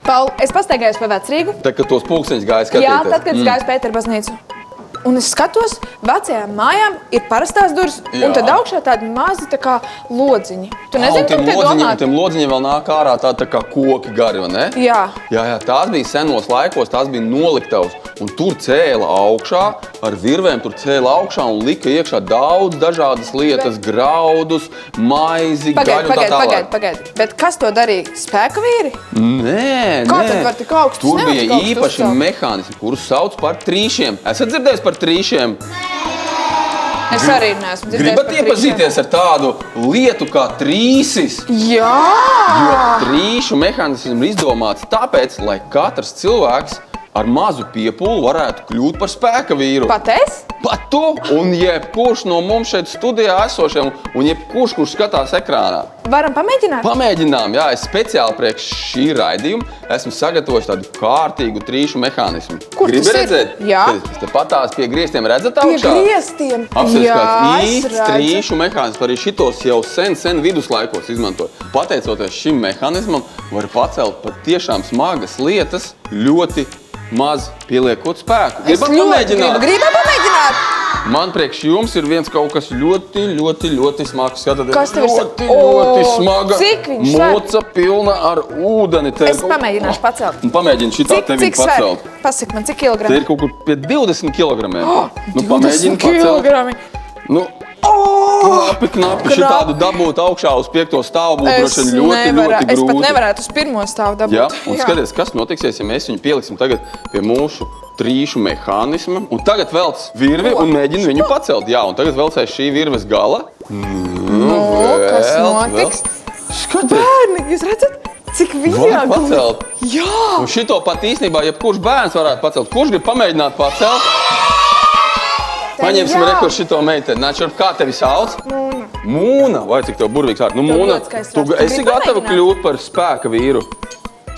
Paul, es pastaigājos pa Vecrīgu. Tā, kad tos pulksteņus gāja skatīties. Jā, tad, kad es gāju uz Pētera baznīcu. Un es skatos, vecajām mājām ir parastās durvis, un tad augšā tādi mazi tā kā lodziņi. Tu nezini, kam te domāt? Tiem lodziņiem vēl nāk ārā tādi tā kā koki gari, vai ne? Jā. Jā, tās bija senos laikos, tās bija noliktavas. Un tur cēla augšā, ar virvēm tur cēla augšā un lika iekšā daudz dažādas lietas, graudus, maizi, gaļu un tā tālāk. Pagaid. Bet kas to darīja? Spēka vīri? Nē. Kā tad var tik augstu? Tur bija īpaši mehānismi, kurus sauc par trīšiem. Esat dzirdējis par trīšiem? Es arī neesmu dzirdējis par trīšiem. Gribat iepazīties ar tādu lietu kā trīsis? Jā! Jo trīšu mehānisms ir izdomāts tāpēc, lai katrs cilvēks ar mazu piepūli varētu kļūt par spēka vīru. Pat es? Pat tu un jebkurš no mums šeit studijā esošiem un jebkurš, kurš skatās ekrānā. Varam pamēģināt? Pamēģinām, jā. Es speciāli priekš šī raidījuma esmu sagatavojis tādu kārtīgu trīšu mehānismu. Kur Gribi tas ir? redzēt? Jā. Tad te patās pie griestiem redzat Pie augšā? griestiem? Apsies Jā, kāds es īsts redzu. trīšu mehānisms. Arī šitos jau sen viduslaikos izmantoja. Pateicoties šim mehānismam, var pacelt pat tiešām smagas lietas ļoti maz pieliekot spēku. Es Gribat ļoti pamēģināt? gribu pamēģināt! Man priekš jums ir viens kaut kas ļoti smags. Skatieties, Kas tev ir ļoti smaga cik viņš sver? moca pilna ar ūdeni. Te Es pamēģināšu pacelt. Pamēģini šitā tevi pacelt. Pasaki man, cik Te kilogrami? ir kaut kur pie 20 kilogramiem. 20 Pamēģini pacelt. kilogrami. Nu, knapi šitādu dabūt augšā uz 5. stāvu būtu Es droši vien ļoti pat grūti. nevarētu uz 1. stāvu dabūt. Ja? Un skaties, kas notiksies, ja mēs viņu pieliksim tagad pie mūsu trīšu mehānisma. Un tagad velc virvi un mēģina viņu pacelt. Jā, un tagad velcēs šī virves gala. Kas notiks? Skaties, Bērni, jūs redzat, cik var viegli? pacelt. Jā! Un šito pat īstenībā jebkurš bērns varētu pacelt. Kurš grib pamēģināt pacelt? Paņemsim rekurs šito meiteni. Nāc, kā tevi sauc? Mūna. Vai cik tev burvīgs vārds? Nu, Mūna, ļoti skaists tu vārds. Tu esi gribi gatava pamēģināt? kļūt par spēka vīru?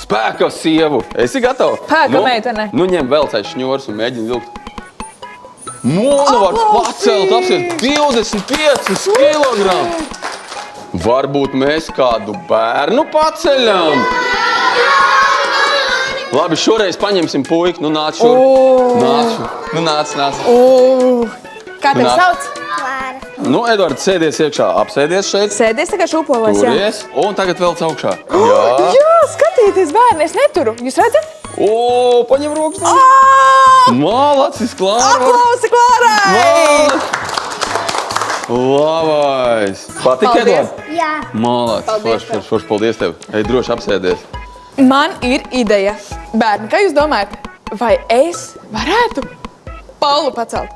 Spēka sievu. Esi gatava? Spēka meitene. Nu, ņem velcais šņors un mēģini vilkt. Mūna var pacelt apsies 25 kilogramu. Varbūt mēs kādu bērnu paceļam? Labi, šoreiz paņemsim puiku. Nu, nāc šur. Nāc šur. Nu, nāc. Kā tevi Nā. sauc? Nu, Edvards, sēdies iekšā. Apsēdies šeit. Sēdies tagad šūpolos, jā. Turies. Un tagad velc augšā. Jā. Jā, skatieties, bērni, es neturu. Jūs redzat? O, paņem rokas. Malacis, Klāra. Aplausi Klārai! Labais. Patika, Paldies. Edvards? Jā. Malacis. Forši, paldies tev. Ej, droši apsēdies. Man ir ideja. Bērni, kā jūs domājat, vai es varētu Paulu pacelt?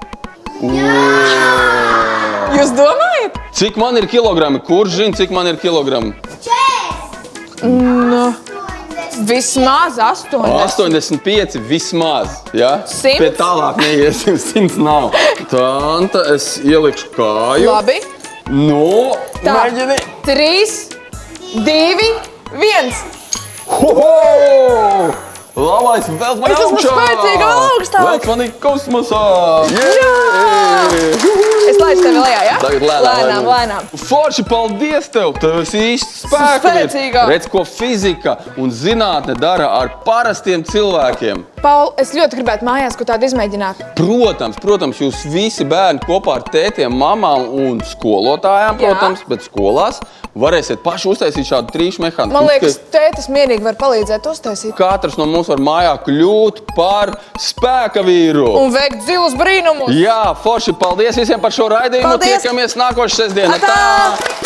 Jūs domājat? Cik man ir kilogrami? Kurš zina, cik man ir kilogrami? Vismaz 8. 85 vismaz. Ja? 100? Pie tālāk neiesim, 100 nav. Tanta, es ielikšu kāju. Labi. Nu, Tā. mēģini. 3, 2, 1. Hoho! Labais, velc mani Es esmu augšā! spēcīga augstāk! Velc mani kosmosā! Es laidu tevi lejā, jā? Tagad lēnām. Forši, paldies tev! Tev esi īsts spēkavīrs. Spēcīgā. Redz, ko fizika un zinātne dara ar parastiem cilvēkiem. Paul, es ļoti gribētu mājās ko tādu izmēģināt. Protams, jūs visi bērni kopā ar tētiem, mamām un skolotājām, Jā. protams, bet skolās varēsiet paši uztaisīt šādu trīšu mehānismu. Man liekas, tētis mierīgi var palīdzēt uztaisīt. Katrs no mums var mājā kļūt par spēka vīru. Un veikt zilus brīnumus. Jā, forši, paldies visiem par šo raidījumu. Paldies. Tiekamies nākošais sestdiena. Atā!